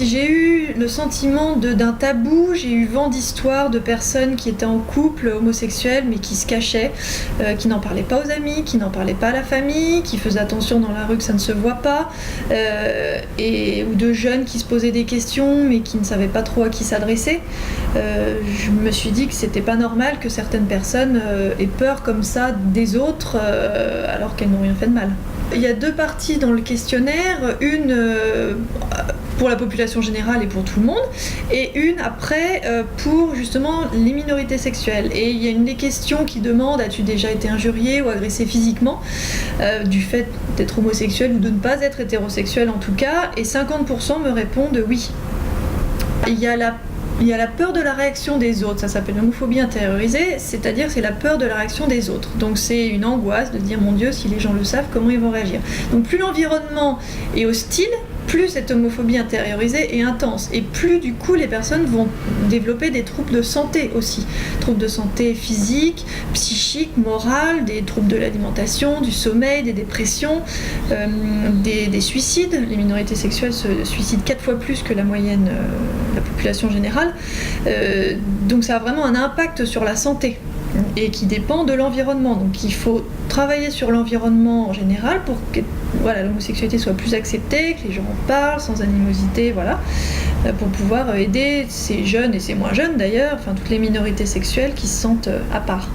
J'ai eu le sentiment d'un tabou, j'ai eu vent d'histoires de personnes qui étaient en couple homosexuel mais qui se cachaient, qui n'en parlaient pas aux amis, qui n'en parlaient pas à la famille, qui faisaient attention dans la rue que ça ne se voit pas, ou de jeunes qui se posaient des questions mais qui ne savaient pas trop à qui s'adresser. Je me suis dit que c'était pas normal que certaines personnes aient peur comme ça des autres alors qu'elles n'ont rien fait de mal. Il y a 2 parties dans le questionnaire, une pour la population générale et pour tout le monde, et une après pour justement les minorités sexuelles. Et il y a une des questions qui demande: as-tu déjà été injurié ou agressé physiquement du fait d'être homosexuel ou de ne pas être hétérosexuel en tout cas, et 50% me répondent oui. Il y a la peur de la réaction des autres, ça s'appelle l'homophobie intériorisée, c'est-à-dire c'est la peur de la réaction des autres. Donc c'est une angoisse de dire: mon Dieu, si les gens le savent, comment ils vont réagir? Donc plus l'environnement est hostile, plus cette homophobie intériorisée est intense, et plus du coup les personnes vont développer des troubles de santé aussi, troubles de santé physique, psychique, morale, des troubles de l'alimentation, du sommeil, des dépressions, des suicides. Les minorités sexuelles se suicident 4 fois plus que la moyenne de la population générale, donc ça a vraiment un impact sur la santé et qui dépend de l'environnement. Donc il faut travailler sur l'environnement en général pour que l'homosexualité soit plus acceptée, que les gens en parlent sans animosité, pour pouvoir aider ces jeunes et ces moins jeunes d'ailleurs, toutes les minorités sexuelles qui se sentent à part.